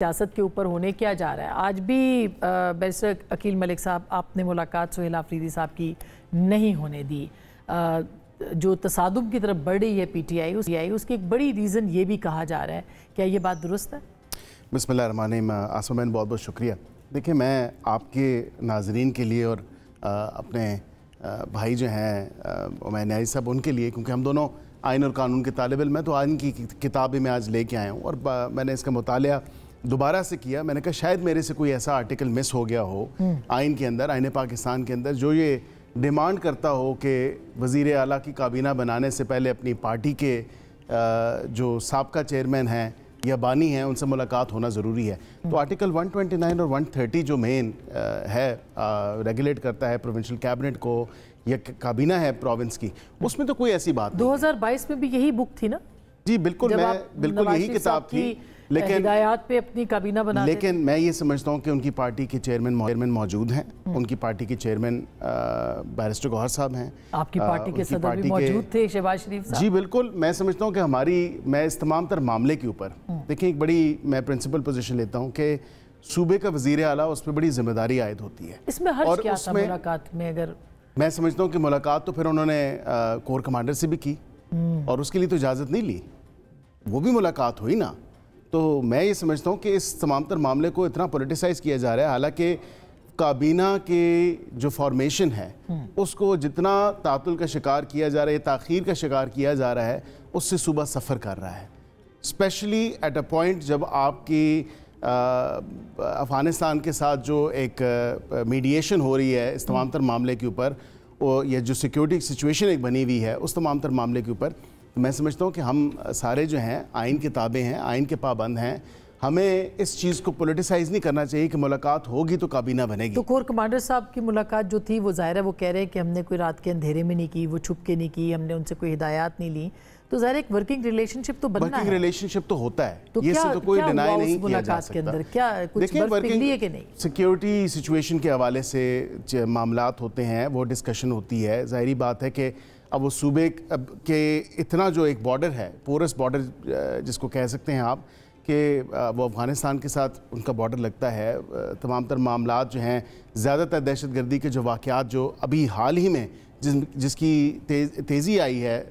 سیاست کے اوپر ہونے کیا جا رہا ہے. آج بھی بیرسٹر عقیل ملک صاحب آپ نے ملاقات سہیل آفریدی صاحب کی نہیں ہونے دی. جو تصادم کی طرف بڑھ رہی ہے پی ٹی آئی اس کی ایک بڑی ریزن یہ بھی کہا جا رہا ہے. کیا یہ بات درست ہے؟ بسم اللہ الرحمن الرحیم. آسما بہن بہت بہت شکریہ. دیکھیں میں آپ کے ناظرین کے لیے اور اپنے بھائی جو ہیں عمیر نیازی صاحب ان کے لیے، کیونکہ ہم دونوں آئین اور قانون کے طالب علم ہیں، تو آئین کی کتاب بھی میں آج لے کے آیا ہوں اور میں نے اس کا مطالعہ دوبارہ سے کیا. میں نے کہا شاید میرے سے کوئی ایسا آرٹیکل مس ہو گیا ہو آئین کے اندر، آئین پاکستان کے اندر، جو یہ ڈیمانڈ کرتا ہو کہ وزیر اعلیٰ کی کابینہ بنانے سے پہلے اپنی پارٹی کے جو سابقہ چیئرمین ہیں یا بانی ہیں ان سے ملاقات ہونا ضروری ہے. تو آرٹیکل 129 اور 130 جو مین ہے ریگولیٹ کرتا ہے پروونشل کیبنٹ کو یا کابینہ ہے پروونس کی، اس میں تو کوئی ایسی بات نہیں. 2022 میں بھی یہی بک تھی نا؟ جی بالکل، بالکل یہی کتاب تھی، لیکن ہدایات پہ اپنی کابینہ بنا دے. لیکن میں یہ سمجھتا ہوں کہ ان کی پارٹی کے چیئرمین موجود ہیں. ان کی پارٹی کے چیئرمین بیرسٹر گوہر صاحب ہیں. آپ کی پارٹی کے صدر بھی موجود تھے شہباز شریف صاحب. جی بالکل. میں سمجھتا ہوں کہ میں اس تمام تر معاملے کے اوپر دیکھیں ایک بڑی میں پرنسپل پوزیشن لیتا ہوں کہ صوبے کا وزیر اعلیٰ، اس پہ بڑی ذمہ داری عائد ہوتی ہے. اس میں حرج کیا تھا ملاقات میں؟ اگر میں سمجھتا ہوں کہ ملاقات تو پھر انہوں نے کور کمانڈر سے بھی کی اور اس کے لیے تو اجازت نہیں لی، وہ بھی ملاقات ہوئی نا. تو میں یہ سمجھتا ہوں کہ اس تمام تر معاملے کو اتنا پولیٹیسائز کیا جا رہا ہے، حالانکہ کابینہ کے جو فارمیشن ہے اس کو جتنا تعطل کا شکار کیا جا رہا ہے، تاخیر کا شکار کیا جا رہا ہے، اس سے صوبہ سفر کر رہا ہے. اسپیشلی ایٹ اے پوائنٹ جب آپ کی افغانستان کے ساتھ جو ایک میڈیشن ہو رہی ہے اس تمام تر معاملے کے اوپر، یا جو سیکیورٹی سچویشن ایک بنی ہوئی ہے اس تمام تر معاملے کے اوپر، میں سمجھتا ہوں کہ ہم سارے جو ہیں آئین کے تابع ہیں، آئین کے پابند ہیں. ہمیں اس چیز کو پولیٹیسائز نہیں کرنا چاہیے کہ ملاقات ہوگی تو کابینہ بنے گی. تو کور کمانڈر صاحب کی ملاقات جو تھی وہ ظاہر ہے وہ کہہ رہے ہیں کہ ہم نے کوئی رات کے اندھیرے میں نہیں کی، وہ چھپ کے نہیں کی، ہم نے ان سے کوئی ہدایات نہیں لی. تو ظاہر ایک ورکنگ ریلیشن شپ تو بننا ہے. ورکنگ ریلیشن شپ تو ہوتا ہے، یہ سے تو کوئی ڈینائی نہیں کیا جا سکتا. کیا کچھ برف پگھلی ہے کہ نہیں؟ سیکیورٹی سچویشن کے حوالے سے معاملات ہوتے ہیں، وہ ڈسکشن ہوتی ہے. ظاہری بات ہے کہ اب وہ صوبے کے اتنا جو ایک بارڈر ہے، پورس بارڈر جس کو کہہ سکتے ہیں آپ، کہ وہ افغانستان کے ساتھ ان کا بارڈر لگتا ہے. تمام تر معاملات جو ہیں، زیادہ تر دہشت گردی کے جو واقعات جو ابھی حال ہی میں جس کی تیزی آئی ہے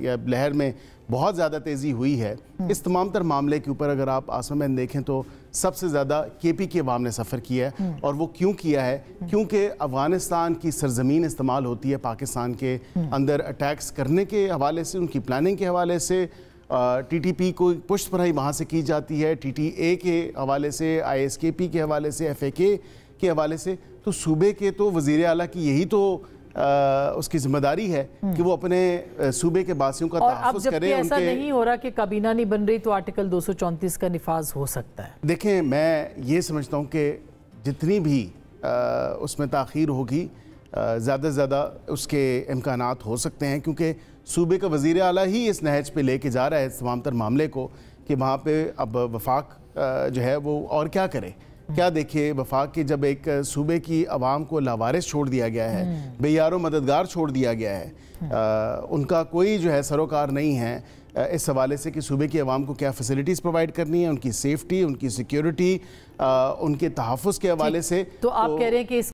یا لہر میں بہت زیادہ تیزی ہوئی ہے، اس تمام تر معاملے کے اوپر اگر آپ آسما بہن دیکھیں تو سب سے زیادہ کے پی کے عوام نے سفر کیا ہے. اور وہ کیوں کیا ہے؟ کیونکہ افغانستان کی سرزمین استعمال ہوتی ہے پاکستان کے اندر اٹیکس کرنے کے حوالے سے، ان کی پلاننگ کے حوالے سے. ٹی ٹی پی کو پشت پناہی وہاں سے کی جاتی ہے، ٹی ٹی اے کے حوالے سے، آئی ایس کے پی کے حوالے سے، ایف اے کے حوالے سے. تو صوبے کے تو وزیر اعلیٰ کی یہی تو اس کی ذمہ داری ہے کہ وہ اپنے صوبے کے باسیوں کا تحفظ کرے. اور اب جبکہ ایسا نہیں ہو رہا کہ کابینہ نہیں بن رہی تو آرٹیکل 234 کا نفاذ ہو سکتا ہے. دیکھیں میں یہ سمجھتا ہوں کہ جتنی بھی اس میں تاخیر ہوگی، زیادہ سے زیادہ اس کے امکانات ہو سکتے ہیں، کیونکہ صوبے کا وزیر اعلیٰ ہی اس نہج پہ لے کے جا رہا ہے اس تمام تر معاملے کو کہ وہاں پہ اب وفاق جو ہے وہ اور کیا کرے. کیا دیکھیے، وفاق کی جب ایک صوبے کی عوام کو لاوارث چھوڑ دیا گیا ہے، بے یار و مددگار چھوڑ دیا گیا ہے، ان کا کوئی جو ہے سروکار نہیں ہے اس حوالے سے کہ صوبے کی عوام کو کیا فیسلٹیز پرووائڈ کرنی ہے، ان کی سیفٹی، ان کی سیکیورٹی، ان کے تحفظ کے حوالے سے. تو آپ کہہ رہے ہیں کہ